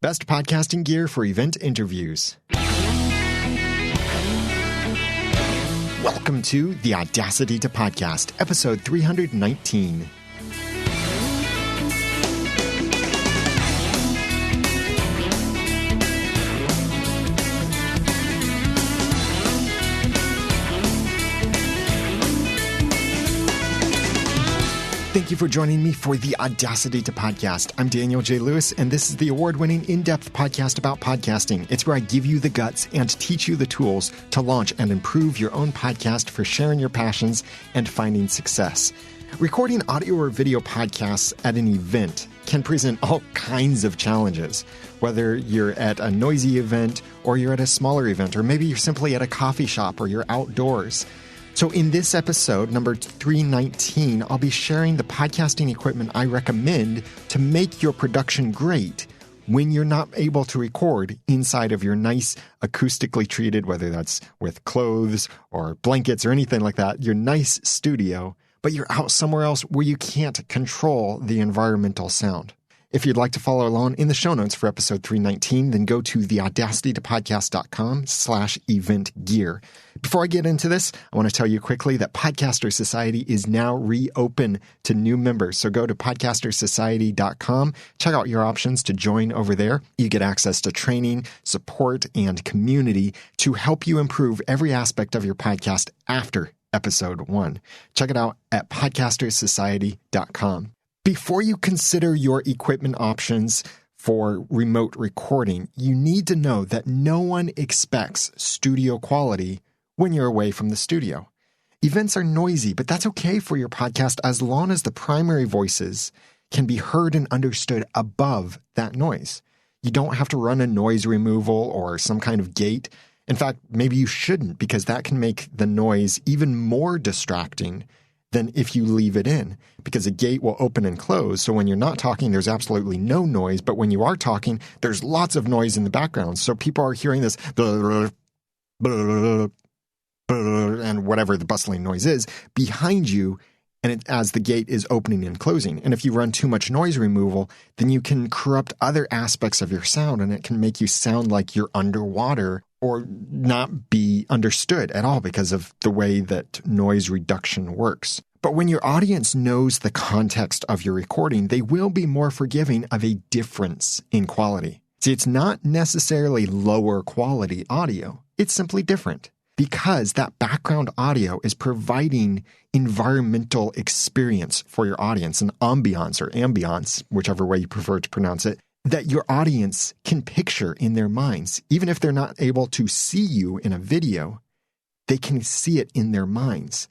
Best podcasting gear for event interviews. Welcome to the Audacity to Podcast, episode 319. Thank you for joining me for the Audacity to Podcast. I'm Daniel J. Lewis, and this is the award-winning in-depth podcast about podcasting. It's where I give you the guts and teach you the tools to launch and improve your own podcast for sharing your passions and finding success. Recording audio or video podcasts at an event can present all kinds of challenges, whether you're at a noisy event or you're at a smaller event, or maybe you're simply at a coffee shop or you're outdoors. So in this episode, number 319, I'll be sharing the podcasting equipment I recommend to make your production great when you're not able to record inside of your nice acoustically treated, whether that's with clothes or blankets or anything like that, your nice studio, but you're out somewhere else where you can't control the environmental sound. If you'd like to follow along in the show notes for episode 319, then go to theaudacitytopodcast.com/event gear. Before I get into this, I want to tell you quickly that Podcaster Society is now reopen to new members. So go to podcastersociety.com, check out your options to join over there. You get access to training, support, and community to help you improve every aspect of your podcast after episode 1. Check it out at podcastersociety.com. Before you consider your equipment options for remote recording, you need to know that no one expects studio quality when you're away from the studio. Events are noisy, but that's okay for your podcast as long as the primary voices can be heard and understood above that noise. You don't have to run a noise removal or some kind of gate. In fact, maybe you shouldn't, because that can make the noise even more distracting than if you leave it in, because a gate will open and close. So when you're not talking, there's absolutely no noise. But when you are talking, there's lots of noise in the background. So people are hearing this and whatever the bustling noise is behind you, and as the gate is opening and closing. And if you run too much noise removal, then you can corrupt other aspects of your sound, and it can make you sound like you're underwater or not be understood at all because of the way that noise reduction works. But when your audience knows the context of your recording, they will be more forgiving of a difference in quality. See, it's not necessarily lower quality audio. It's simply different, because that background audio is providing environmental experience for your audience, an ambiance, whichever way you prefer to pronounce it, that your audience can picture in their minds. Even if they're not able to see you in a video, they can see it in their minds.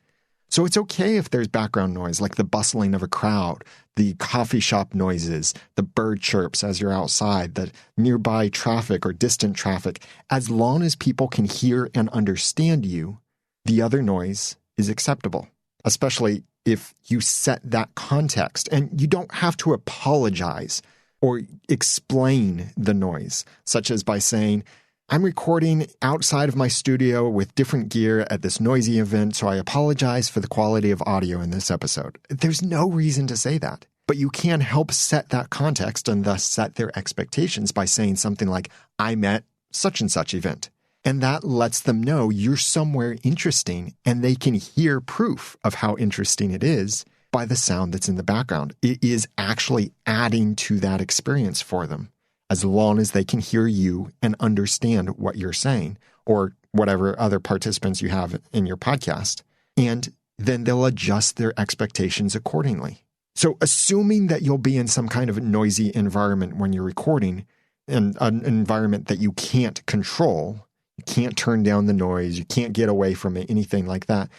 So it's okay if there's background noise, like the bustling of a crowd, the coffee shop noises, the bird chirps as you're outside, the nearby traffic or distant traffic. As long as people can hear and understand you, the other noise is acceptable, especially if you set that context. And you don't have to apologize or explain the noise, such as by saying, I'm recording outside of my studio with different gear at this noisy event, so I apologize for the quality of audio in this episode. There's no reason to say that, but you can help set that context and thus set their expectations by saying something like, I'm at such and such event. And that lets them know you're somewhere interesting, and they can hear proof of how interesting it is by the sound that's in the background. It is actually adding to that experience for them, as long as they can hear you and understand what you're saying, or whatever other participants you have in your podcast. And then they'll adjust their expectations accordingly. So assuming that you'll be in some kind of noisy environment when you're recording, and an environment that you can't control, you can't turn down the noise, you can't get away from it, anything like that,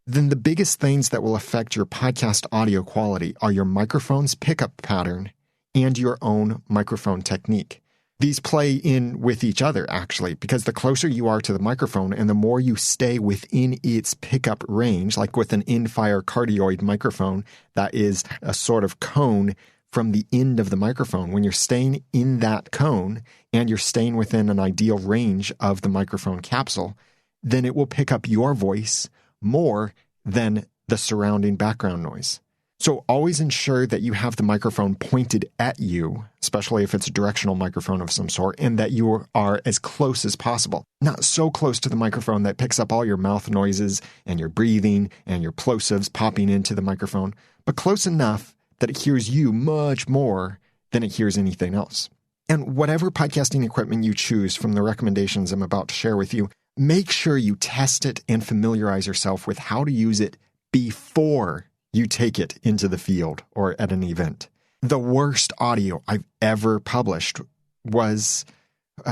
then the biggest things that will affect your podcast audio quality are your microphone's pickup pattern and your own microphone technique. These play in with each other, actually, because the closer you are to the microphone and the more you stay within its pickup range, like with an in-fire cardioid microphone that is a sort of cone from the end of the microphone, when you're staying in that cone and you're staying within an ideal range of the microphone capsule, then it will pick up your voice more than the surrounding background noise. So always ensure that you have the microphone pointed at you, especially if it's a directional microphone of some sort, and that you are as close as possible. Not so close to the microphone that picks up all your mouth noises and your breathing and your plosives popping into the microphone, but close enough that it hears you much more than it hears anything else. And whatever podcasting equipment you choose from the recommendations I'm about to share with you, make sure you test it and familiarize yourself with how to use it before you take it into the field or at an event. The worst audio I've ever published was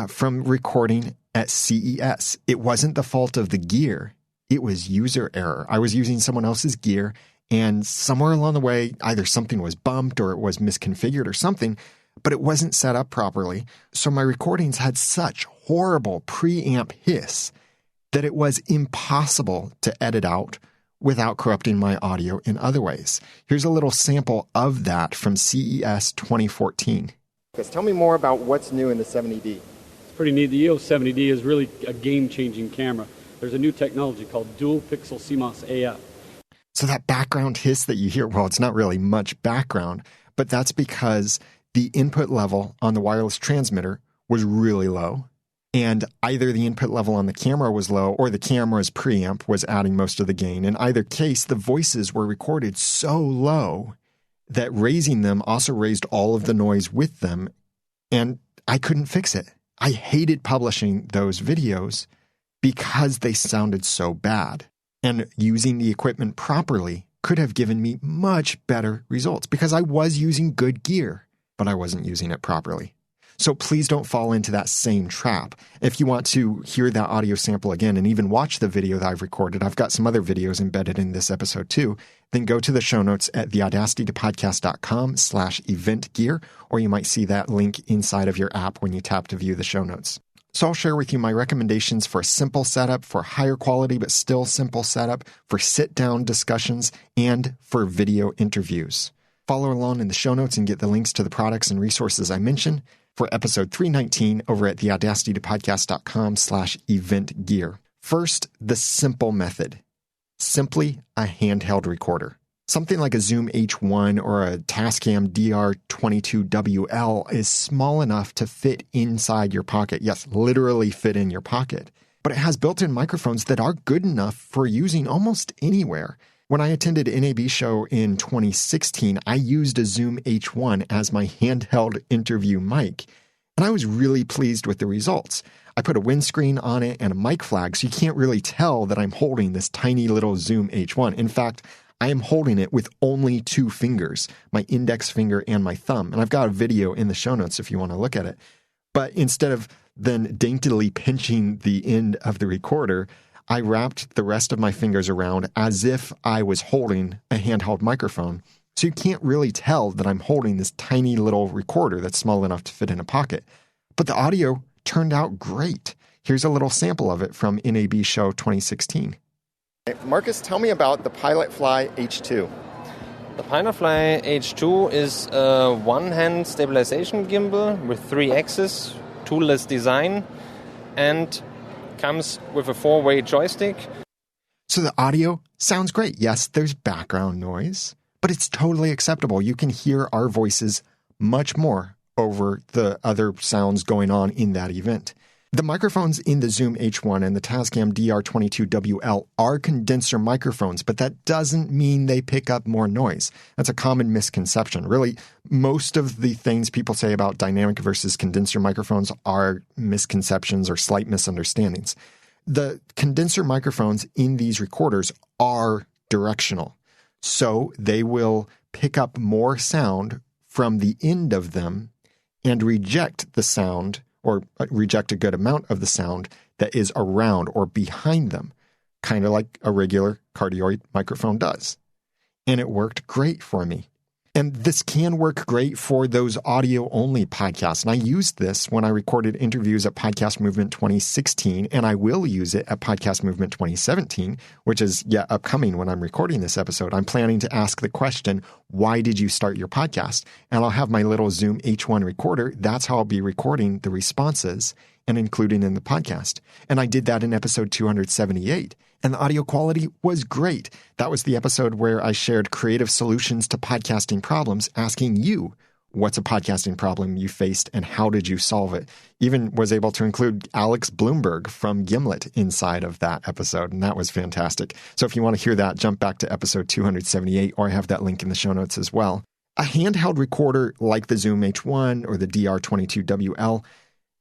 from recording at CES. It wasn't the fault of the gear. It was user error. I was using someone else's gear, and somewhere along the way, either something was bumped or it was misconfigured or something, but it wasn't set up properly. So my recordings had such horrible preamp hiss that it was impossible to edit out without corrupting my audio in other ways. Here's a little sample of that from CES 2014. Tell me more about what's new in the 70D. It's pretty neat. The EOS 70D is really a game-changing camera. There's a new technology called dual pixel CMOS AF. So that background hiss that you hear, well, it's not really much background, but that's because the input level on the wireless transmitter was really low. And either the input level on the camera was low or the camera's preamp was adding most of the gain. In either case, the voices were recorded so low that raising them also raised all of the noise with them. And I couldn't fix it. I hated publishing those videos because they sounded so bad. And using the equipment properly could have given me much better results because I was using good gear, but I wasn't using it properly. So please don't fall into that same trap. If you want to hear that audio sample again and even watch the video that I've recorded, I've got some other videos embedded in this episode too, then go to the show notes at theaudacitytopodcast.com/event gear, or you might see that link inside of your app when you tap to view the show notes. So I'll share with you my recommendations for a simple setup, for higher quality but still simple setup, for sit-down discussions, and for video interviews. Follow along in the show notes and get the links to the products and resources I mentioned for episode 319 over at theaudacitytopodcast.com/event gear. First, the simple method. Simply a handheld recorder. Something like a Zoom H1 or a Tascam DR22WL is small enough to fit inside your pocket. Yes, literally fit in your pocket. But it has built-in microphones that are good enough for using almost anywhere. When I attended NAB show in 2016, I used a Zoom H1 as my handheld interview mic, and I was really pleased with the results. I put a windscreen on it and a mic flag, so you can't really tell that I'm holding this tiny little Zoom H1. In fact, I am holding it with only 2 fingers, my index finger and my thumb, and I've got a video in the show notes if you want to look at it. But instead of then daintily pinching the end of the recorder, I wrapped the rest of my fingers around as if I was holding a handheld microphone. So you can't really tell that I'm holding this tiny little recorder that's small enough to fit in a pocket. But the audio turned out great. Here's a little sample of it from NAB Show 2016. Marcus, tell me about the Pilotfly H2. The Pilotfly H2 is a one-hand stabilization gimbal with 3 axes, toolless design, and comes with a 4-way joystick. So the audio sounds great. Yes, there's background noise, but it's totally acceptable. You can hear our voices much more over the other sounds going on in that event. The microphones in the Zoom H1 and the Tascam DR22WL are condenser microphones, but that doesn't mean they pick up more noise. That's a common misconception. Really, most of the things people say about dynamic versus condenser microphones are misconceptions or slight misunderstandings. The condenser microphones in these recorders are directional, so they will pick up more sound from the end of them and reject the sound or reject a good amount of the sound that is around or behind them, kind of like a regular cardioid microphone does. And it worked great for me. And this can work great for those audio-only podcasts. And I used this when I recorded interviews at Podcast Movement 2016, and I will use it at Podcast Movement 2017, which is upcoming when I'm recording this episode. I'm planning to ask the question, why did you start your podcast? And I'll have my little Zoom H1 recorder. That's how I'll be recording the responses and including in the podcast. And I did that in episode 278. And the audio quality was great. That was the episode where I shared creative solutions to podcasting problems, asking you, what's a podcasting problem you faced and how did you solve it? Even was able to include Alex Bloomberg from Gimlet inside of that episode, and that was fantastic. So if you want to hear that, jump back to episode 278, or I have that link in the show notes as well. A handheld recorder like the Zoom H1 or the DR22WL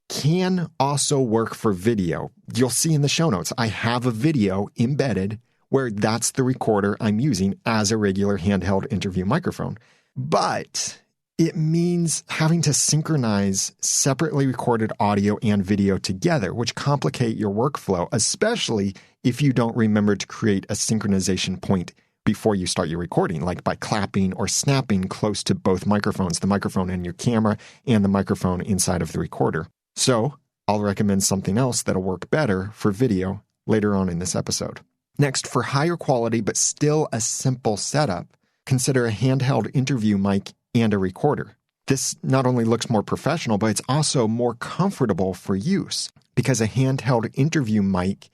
can also work for video. You'll see in the show notes, I have a video embedded where that's the recorder I'm using as a regular handheld interview microphone. But it means having to synchronize separately recorded audio and video together, which complicate your workflow, especially if you don't remember to create a synchronization point before you start your recording, like by clapping or snapping close to both microphones, the microphone in your camera and the microphone inside of the recorder. So I'll recommend something else that'll work better for video later on in this episode. Next, for higher quality but still a simple setup, consider a handheld interview mic and a recorder. This not only looks more professional, but it's also more comfortable for use because a handheld interview mic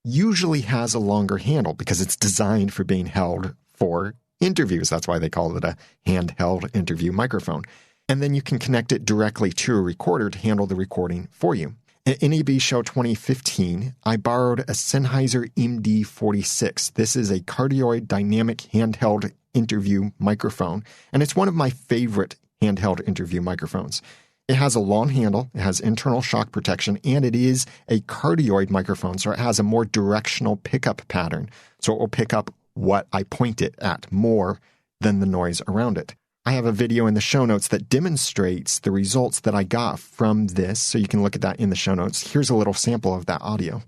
usually has a longer handle because it's designed for being held for interviews. That's why they call it a handheld interview microphone. And then you can connect it directly to a recorder to handle the recording for you. At NAB Show 2015, I borrowed a Sennheiser MD46. This is a cardioid dynamic handheld interview microphone, and it's one of my favorite handheld interview microphones. It has a long handle, it has internal shock protection, and it is a cardioid microphone, so it has a more directional pickup pattern. So it will pick up what I point it at more than the noise around it. I have a video in the show notes that demonstrates the results that I got from this, so you can look at that in the show notes. Here's a little sample of that audio.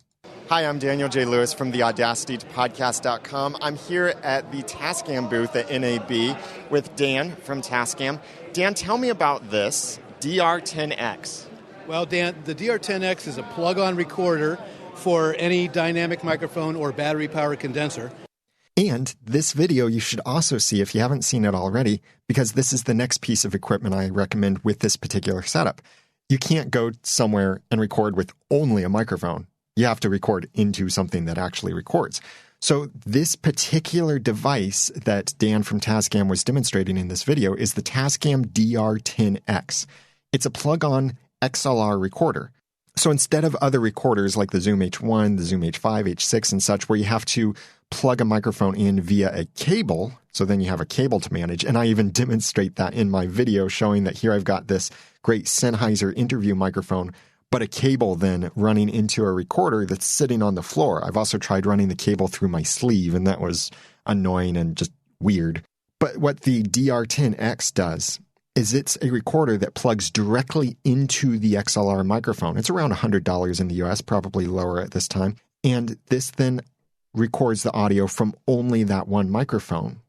Hi, I'm Daniel J. Lewis from the Audacity to Podcast.com. I'm here at the Tascam booth at NAB with Dan from Tascam. Dan, tell me about this DR10X. Well, Dan, the DR10X is a plug-on recorder for any dynamic microphone or battery-powered condenser. And this video you should also see if you haven't seen it already, because this is the next piece of equipment I recommend with this particular setup. You can't go somewhere and record with only a microphone. You have to record into something that actually records. So this particular device that Dan from Tascam was demonstrating in this video is the Tascam DR10X. It's a plug-on XLR recorder. So instead of other recorders like the Zoom H1, the Zoom H5, H6, and such, where you have to plug a microphone in via a cable, so then you have a cable to manage, and I even demonstrate that in my video showing that here I've got this great Sennheiser interview microphone, but a cable then running into a recorder that's sitting on the floor. I've also tried running the cable through my sleeve, and that was annoying and just weird. But what the DR10X does is it's a recorder that plugs directly into the XLR microphone. It's around $100 in the US, probably lower at this time. And this then records the audio from only that one microphone.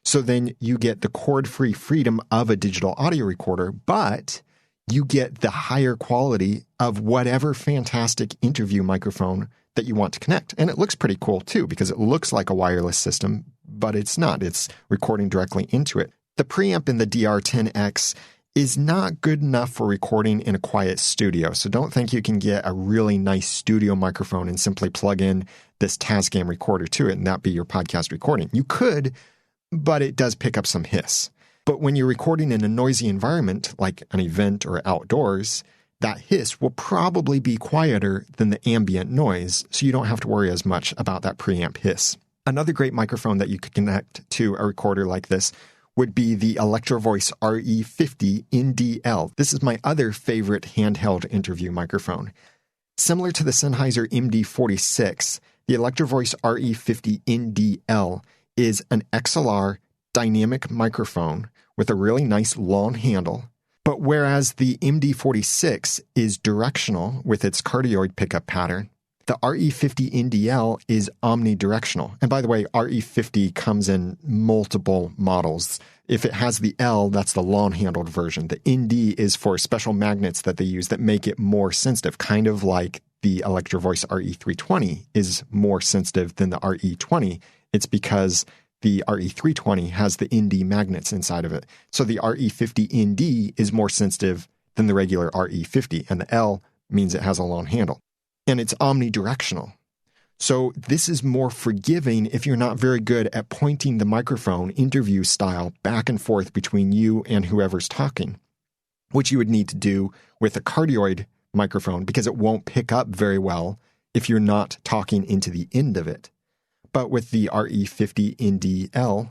So then you get the cord-free freedom of a digital audio recorder, but you get the higher quality of whatever fantastic interview microphone that you want to connect. And it looks pretty cool too, because it looks like a wireless system, but it's not. It's recording directly into it. The preamp in the DR10X is not good enough for recording in a quiet studio, so don't think you can get a really nice studio microphone and simply plug in this Tascam recorder to it and that be your podcast recording. You could, but it does pick up some hiss. But when you're recording in a noisy environment, like an event or outdoors, that hiss will probably be quieter than the ambient noise, so you don't have to worry as much about that preamp hiss. Another great microphone that you could connect to a recorder like this would be the Electrovoice RE50 NDL. This is my other favorite handheld interview microphone. Similar to the Sennheiser MD46, the Electrovoice RE50 NDL is an XLR dynamic microphone with a really nice long handle. But whereas the MD46 is directional with its cardioid pickup pattern, the RE50 NDL is omnidirectional. And by the way, RE50 comes in multiple models. If it has the L, that's the long-handled version. The ND is for special magnets that they use that make it more sensitive, kind of like the Electrovoice RE320 is more sensitive than the RE20. It's because the RE320 has the ND magnets inside of it. So the RE50 ND is more sensitive than the regular RE50, and the L means it has a long handle. And it's omnidirectional. So this is more forgiving if you're not very good at pointing the microphone interview style back and forth between you and whoever's talking, which you would need to do with a cardioid microphone because it won't pick up very well if you're not talking into the end of it. But with the RE50NDL,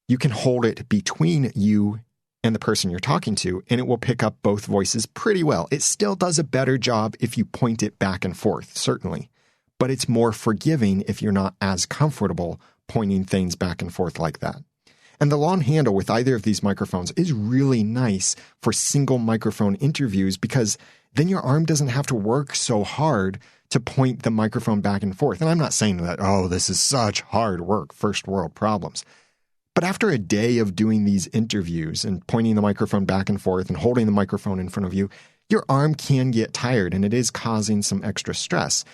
you can hold it between you and the person you're talking to, and it will pick up both voices pretty well. It still does a better job if you point it back and forth, certainly. But it's more forgiving if you're not as comfortable pointing things back and forth like that. And the long handle with either of these microphones is really nice for single microphone interviews because then your arm doesn't have to work so hard to point the microphone back and forth. And I'm not saying that, oh, this is such hard work, first world problems. But after a day of doing these interviews and pointing the microphone back and forth and holding the microphone in front of you, your arm can get tired and it is causing some extra stress.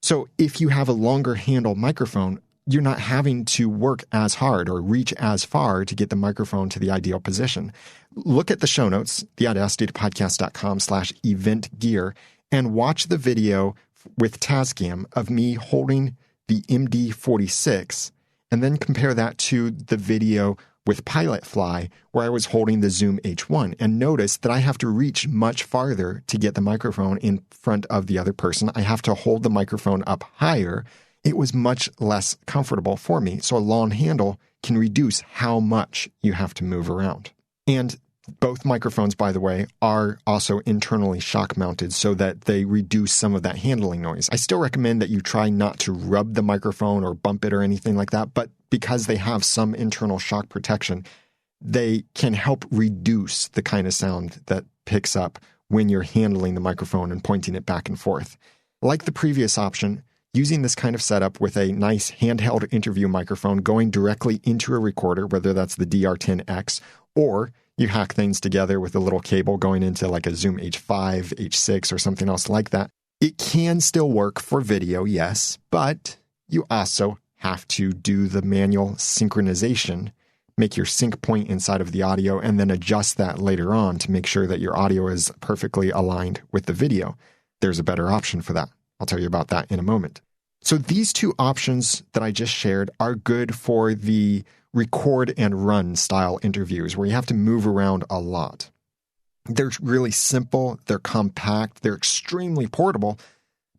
So if you have a longer handle microphone, you're not having to work as hard or reach as far to get the microphone to the ideal position. Look at the show notes, theaudacitypodcast.com/event gear, and watch the video with Tascam of me holding the MD46, and then compare that to the video with Pilot Fly, where I was holding the Zoom H1, and notice that I have to reach much farther to get the microphone in front of the other person. I have to hold the microphone up higher. It was much less comfortable for me. So a long handle can reduce how much you have to move around. And both microphones, by the way, are also internally shock mounted so that they reduce some of that handling noise. I still recommend that you try not to rub the microphone or bump it or anything like that, but because they have some internal shock protection, they can help reduce the kind of sound that picks up when you're handling the microphone and pointing it back and forth. Like the previous option, using this kind of setup with a nice handheld interview microphone going directly into a recorder, whether that's the DR10X, or you hack things together with a little cable going into like a Zoom H5, H6, or something else like that. It can still work for video, yes, but you also have to do the manual synchronization, make your sync point inside of the audio, and then adjust that later on to make sure that your audio is perfectly aligned with the video. There's a better option for that. I'll tell you about that in a moment. So these two options that I just shared are good for the record and run style interviews where you have to move around a lot. They're really simple, they're compact, they're extremely portable,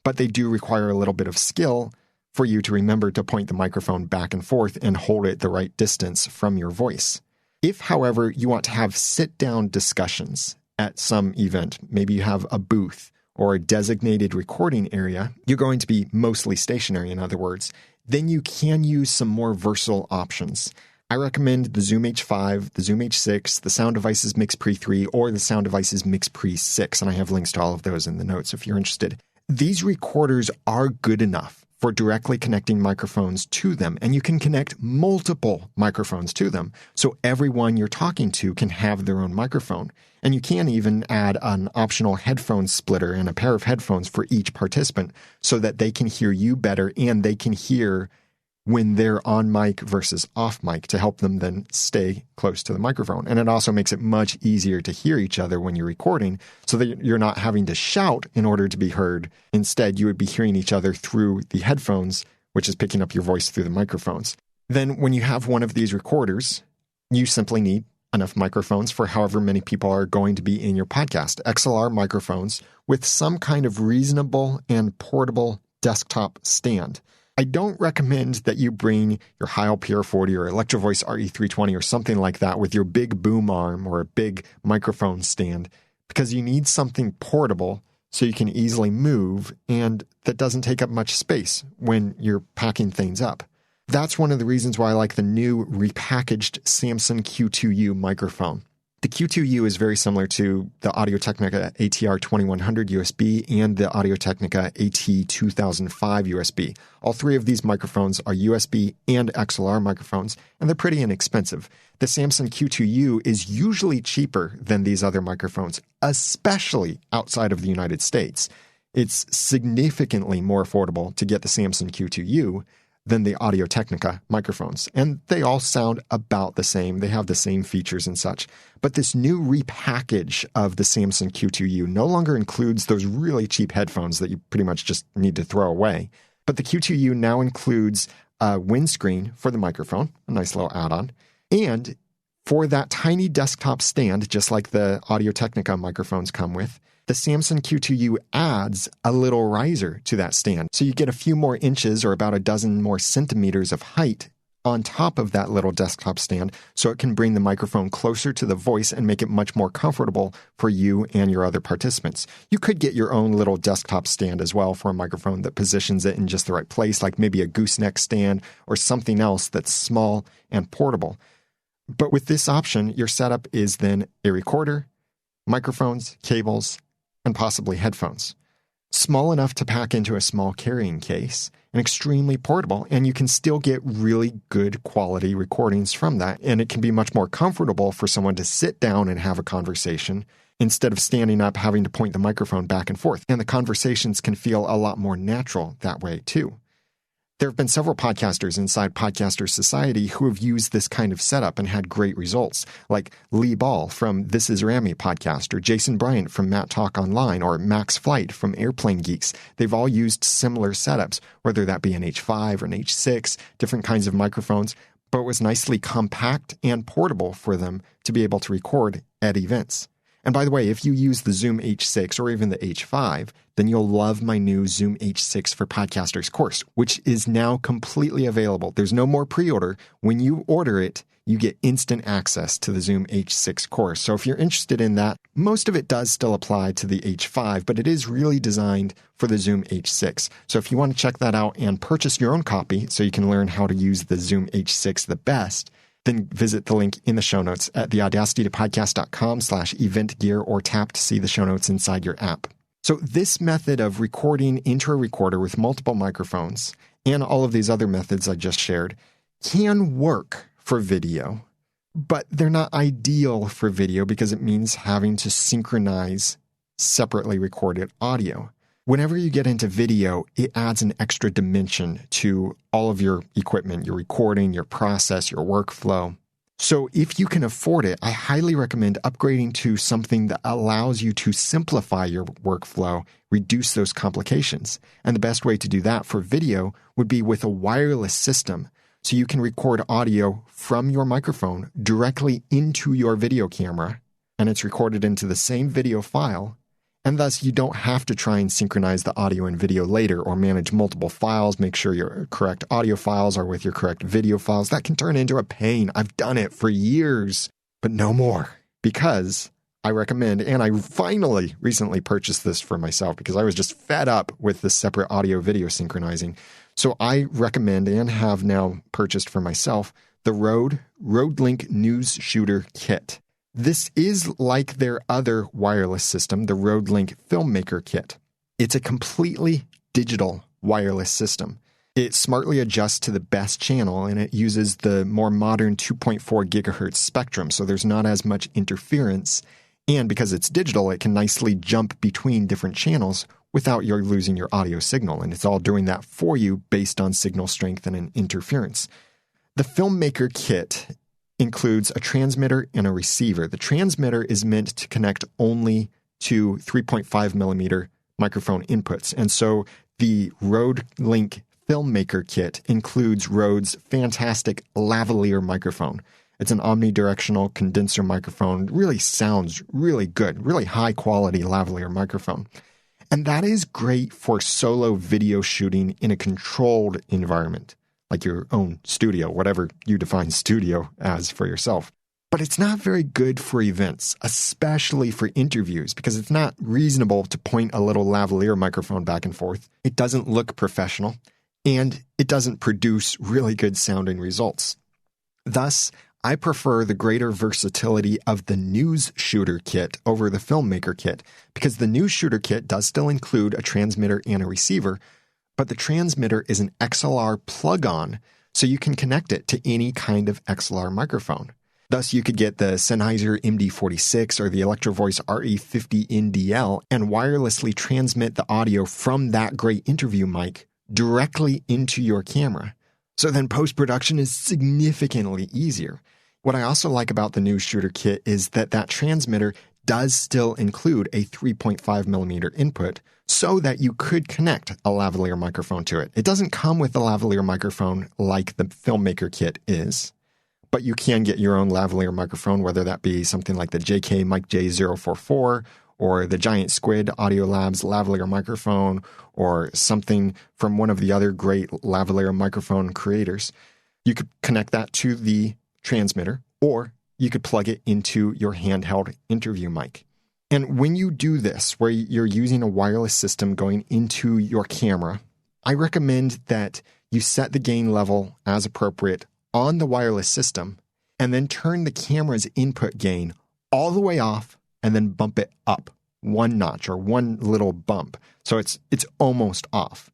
but they do require a little bit of skill for you to remember to point the microphone back and forth and hold it the right distance from your voice. If, however, you want to have sit-down discussions at some event, maybe you have a booth or a designated recording area, you're going to be mostly stationary, in other words, then you can use some more versatile options. I recommend the Zoom H5, the Zoom H6, the Sound Devices Mix Pre 3, or the Sound Devices Mix Pre 6, and I have links to all of those in the notes if you're interested. These recorders are good enough for directly connecting microphones to them, and you can connect multiple microphones to them, so everyone you're talking to can have their own microphone. And you can even add an optional headphone splitter and a pair of headphones for each participant so that they can hear you better and they can hear when they're on mic versus off mic to help them then stay close to the microphone. And it also makes it much easier to hear each other when you're recording so that you're not having to shout in order to be heard. Instead, you would be hearing each other through the headphones, which is picking up your voice through the microphones. Then when you have one of these recorders, you simply need enough microphones for however many people are going to be in your podcast. XLR microphones with some kind of reasonable and portable desktop stand. I don't recommend that you bring your Heil PR40 or Electro-Voice RE320 or something like that with your big boom arm or a big microphone stand because you need something portable so you can easily move and that doesn't take up much space when you're packing things up. That's one of the reasons why I like the new repackaged Samson Q2U microphone. The Q2U is very similar to the Audio-Technica ATR 2100 USB and the Audio-Technica AT2005 USB. All three of these microphones are USB and XLR microphones, and they're pretty inexpensive. The Samson Q2U is usually cheaper than these other microphones, especially outside of the United States. It's significantly more affordable to get the Samson Q2U than the Audio-Technica microphones. And they all sound about the same. They have the same features and such. But this new repackage of the Samson Q2U no longer includes those really cheap headphones that you pretty much just need to throw away. But the Q2U now includes a windscreen for the microphone, a nice little add-on, and for that tiny desktop stand, just like the Audio-Technica microphones come with, the Samson Q2U adds a little riser to that stand. So you get a few more inches or about a dozen more centimeters of height on top of that little desktop stand, so it can bring the microphone closer to the voice and make it much more comfortable for you and your other participants. You could get your own little desktop stand as well for a microphone that positions it in just the right place, like maybe a gooseneck stand or something else that's small and portable. But with this option, your setup is then a recorder, microphones, cables, and possibly headphones. Small enough to pack into a small carrying case and extremely portable, and you can still get really good quality recordings from that, and it can be much more comfortable for someone to sit down and have a conversation instead of standing up having to point the microphone back and forth, and the conversations can feel a lot more natural that way too. There have been several podcasters inside Podcaster Society who have used this kind of setup and had great results, like Lee Ball from This Is Rami podcast, or Jason Bryant from Matt Talk Online, or Max Flight from Airplane Geeks. They've all used similar setups, whether that be an H5 or an H6, different kinds of microphones, but it was nicely compact and portable for them to be able to record at events. And by the way, if you use the Zoom H6 or even the H5, then you'll love my new Zoom H6 for Podcasters course, which is now completely available. There's no more pre-order. When you order it, you get instant access to the Zoom H6 course. So if you're interested in that, most of it does still apply to the H5, but it is really designed for the Zoom H6. So if you want to check that out and purchase your own copy so you can learn how to use the Zoom H6 the best, then visit the link in the show notes at theaudacitytopodcast.com/event gear or tap to see the show notes inside your app. So this method of recording into a recorder with multiple microphones and all of these other methods I just shared can work for video, but they're not ideal for video because it means having to synchronize separately recorded audio. Whenever you get into video, it adds an extra dimension to all of your equipment, your recording, your process, your workflow. So if you can afford it, I highly recommend upgrading to something that allows you to simplify your workflow, reduce those complications. And the best way to do that for video would be with a wireless system. So you can record audio from your microphone directly into your video camera, and it's recorded into the same video file. And thus, you don't have to try and synchronize the audio and video later or manage multiple files, make sure your correct audio files are with your correct video files. That can turn into a pain. I've done it for years, but no more. Because I recommend, and I finally recently purchased this for myself because I was just fed up with the separate audio-video synchronizing. So I recommend and have now purchased for myself the Rode Link News Shooter Kit. This is like their other wireless system, the Rode Link Filmmaker Kit. It's a completely digital wireless system. It smartly adjusts to the best channel, and it uses the more modern 2.4 gigahertz spectrum, so there's not as much interference. And because it's digital, it can nicely jump between different channels without you losing your audio signal, and it's all doing that for you based on signal strength and interference. The Filmmaker Kit includes a transmitter and a receiver. The transmitter is meant to connect only to 3.5 millimeter microphone inputs. And so the Rode Link Filmmaker Kit includes Rode's fantastic lavalier microphone. It's an omnidirectional condenser microphone. It really sounds really good, really high quality lavalier microphone. And that is great for solo video shooting in a controlled environment, like your own studio, whatever you define studio as for yourself. But it's not very good for events, especially for interviews, because it's not reasonable to point a little lavalier microphone back and forth. It doesn't look professional, and it doesn't produce really good sounding results. Thus, I prefer the greater versatility of the News Shooter Kit over the Filmmaker Kit, because the News Shooter Kit does still include a transmitter and a receiver, but the transmitter is an XLR plug-on, so you can connect it to any kind of XLR microphone. Thus, you could get the Sennheiser MD46 or the Electro Voice RE50 NDL and wirelessly transmit the audio from that great interview mic directly into your camera. So then post-production is significantly easier. What I also like about the News Shooter Kit is that transmitter does still include a 3.5 millimeter input so that you could connect a lavalier microphone to it. It doesn't come with the lavalier microphone like the Filmmaker kit is, but you can get your own lavalier microphone, whether that be something like the JK Mic J044 or the Giant Squid Audiolabs lavalier microphone or something from one of the other great lavalier microphone creators. You could connect that to the transmitter, or you could plug it into your handheld interview mic. And when you do this, where you're using a wireless system going into your camera, I recommend that you set the gain level as appropriate on the wireless system and then turn the camera's input gain all the way off and then bump it up one notch or one little bump. So it's almost off.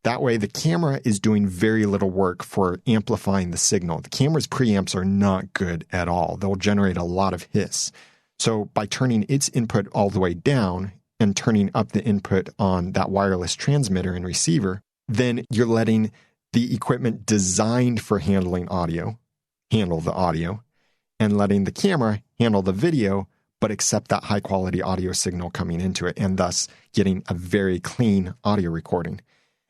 That way, the camera is doing very little work for amplifying the signal. The camera's preamps are not good at all. They'll generate a lot of hiss. So by turning its input all the way down and turning up the input on that wireless transmitter and receiver, then you're letting the equipment designed for handling audio handle the audio and letting the camera handle the video, but accept that high-quality audio signal coming into it and thus getting a very clean audio recording.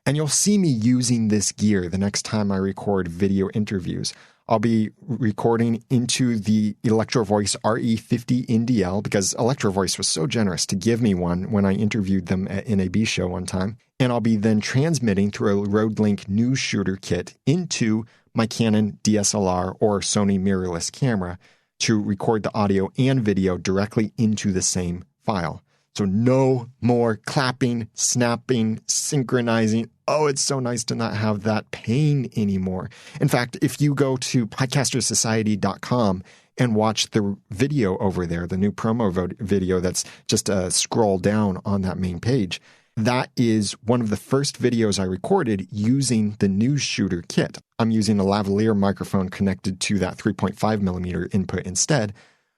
And you'll see me using this gear the next time I record video interviews. I'll be recording into the Electro Voice RE50 NDL because Electro Voice was so generous to give me one when I interviewed them at NAB show one time. And I'll be then transmitting through a RodeLink news shooter kit into my Canon DSLR or Sony mirrorless camera to record the audio and video directly into the same file. So no more clapping, snapping, synchronizing. Oh, it's so nice to not have that pain anymore. In fact, if you go to podcastersociety.com and watch the video over there, the new promo video that's just a scroll down on that main page, that is one of the first videos I recorded using the news shooter kit. I'm using a lavalier microphone connected to that 3.5 millimeter input instead.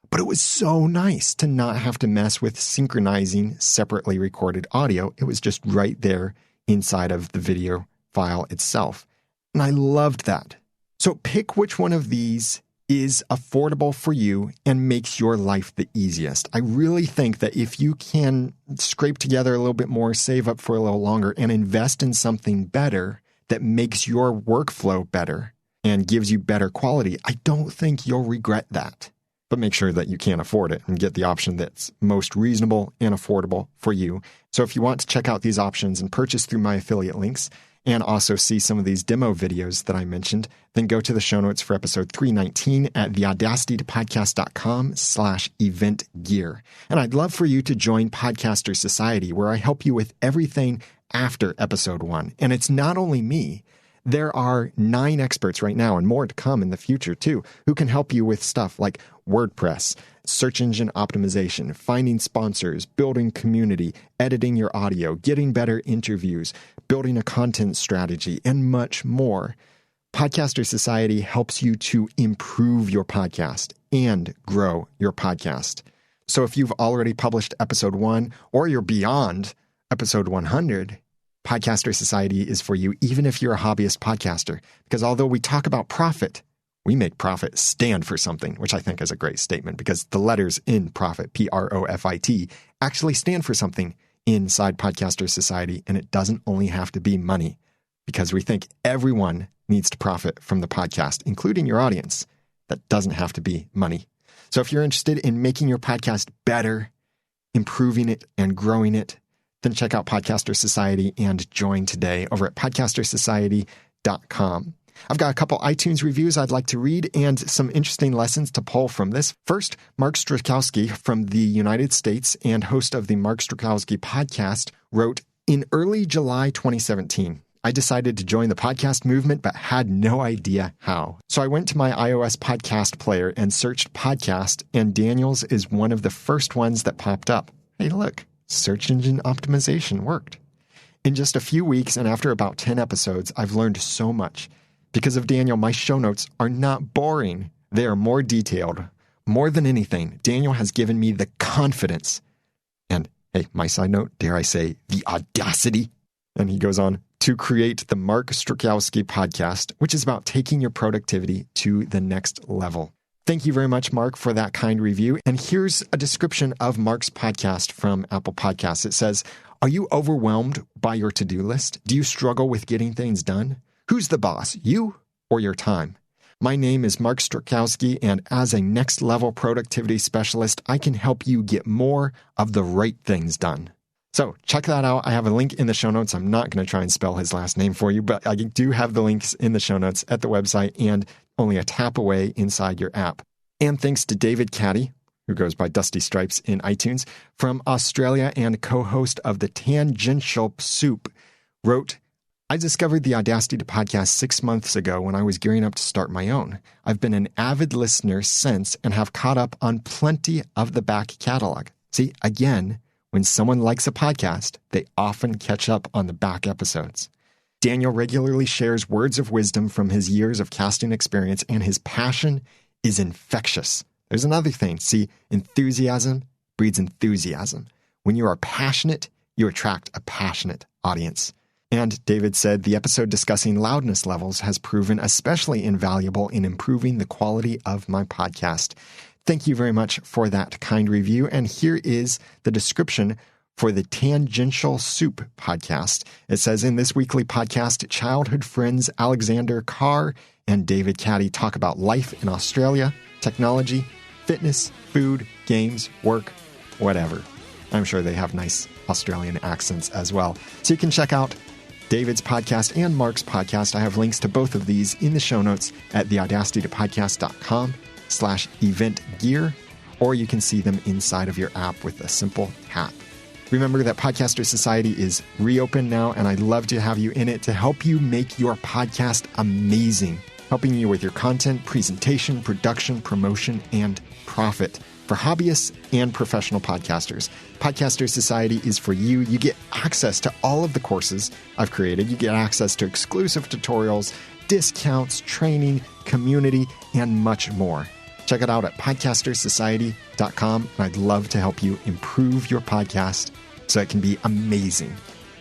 But it was so nice to not have to mess with synchronizing separately recorded audio. It was just right there inside of the video file itself. And I loved that. So pick which one of these is affordable for you and makes your life the easiest. I really think that if you can scrape together a little bit more, save up for a little longer, and invest in something better that makes your workflow better and gives you better quality, I don't think you'll regret that. But make sure that you can afford it and get the option that's most reasonable and affordable for you. So if you want to check out these options and purchase through my affiliate links and also see some of these demo videos that I mentioned, then go to the show notes for episode 319 at theaudacitytopodcast.com/event gear. And I'd love for you to join Podcaster Society, where I help you with everything after episode 1. And it's not only me. There are 9 experts right now and more to come in the future too, who can help you with stuff like WordPress, search engine optimization, finding sponsors, building community, editing your audio, getting better interviews, building a content strategy, and much more. Podcaster Society helps you to improve your podcast and grow your podcast. So if you've already published episode 1 or you're beyond episode 100, Podcaster Society is for you, even if you're a hobbyist podcaster. Because although we talk about profit, we make profit stand for something, which I think is a great statement because the letters in profit, PROFIT, actually stand for something inside Podcaster Society. And it doesn't only have to be money, because we think everyone needs to profit from the podcast, including your audience. That doesn't have to be money. So if you're interested in making your podcast better, improving it and growing it, then check out Podcaster Society and join today over at podcastersociety.com. I've got a couple iTunes reviews I'd like to read and some interesting lessons to pull from this. First, Mark Strakowski from the United States and host of the Mark Strakowski podcast wrote, "In early July 2017, I decided to join the podcast movement but had no idea how. So I went to my iOS podcast player and searched podcast, and Daniel's is one of the first ones that popped up. Hey, look. Search engine optimization worked. In just a few weeks and after about 10 episodes, I've learned so much. Because of Daniel, my show notes are not boring. They are more detailed. More than anything, Daniel has given me the confidence. And, hey, my side note, dare I say, the audacity. And he goes on to create the Mark Strakowski podcast, which is about taking your productivity to the next level. Thank you very much, Mark, for that kind review. And here's a description of Mark's podcast from Apple Podcasts. It says, "Are you overwhelmed by your to-do list? Do you struggle with getting things done? Who's the boss, you or your time? My name is Mark Strukowski, and as a next-level productivity specialist, I can help you get more of the right things done." So check that out. I have a link in the show notes. I'm not going to try and spell his last name for you, but I do have the links in the show notes at the website and only a tap away inside your app. And thanks to David Caddy, who goes by Dusty Stripes in iTunes, from Australia and co-host of the Tangential Soup, wrote, "I discovered the Audacity podcast 6 months ago when I was gearing up to start my own. I've been an avid listener since and have caught up on plenty of the back catalog." See, again, when someone likes a podcast, they often catch up on the back episodes. Daniel regularly shares words of wisdom from his years of casting experience, and his passion is infectious. There's another thing. See, enthusiasm breeds enthusiasm. When you are passionate, you attract a passionate audience. And David said the episode discussing loudness levels has proven especially invaluable in improving the quality of my podcast. Thank you very much for that kind review. And here is the description for the Tangential Soup podcast. It says, in this weekly podcast, childhood friends Alexander Carr and David Caddy talk about life in Australia, technology, fitness, food, games, work, whatever. I'm sure they have nice Australian accents as well. So you can check out David's podcast and Mark's podcast. I have links to both of these in the show notes at theaudacitypodcast.com/event gear, or you can see them inside of your app with a simple tap. Remember that Podcaster Society is reopened now, and I'd love to have you in it to help you make your podcast amazing, helping you with your content, presentation, production, promotion, and profit. For hobbyists and professional podcasters, Podcaster Society is for you. You get access to all of the courses I've created. You get access to exclusive tutorials, discounts, training, community, and much more. Check it out at podcastersociety.com, and I'd love to help you improve your podcast so it can be amazing.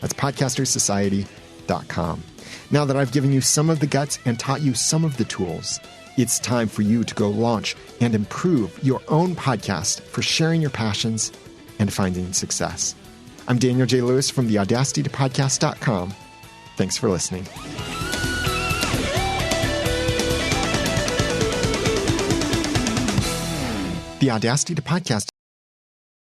That's podcastersociety.com. Now that I've given you some of the guts and taught you some of the tools, it's time for you to go launch and improve your own podcast for sharing your passions and finding success. I'm Daniel J. Lewis from theaudacitypodcast.com. Thanks for listening. The Audacity to Podcast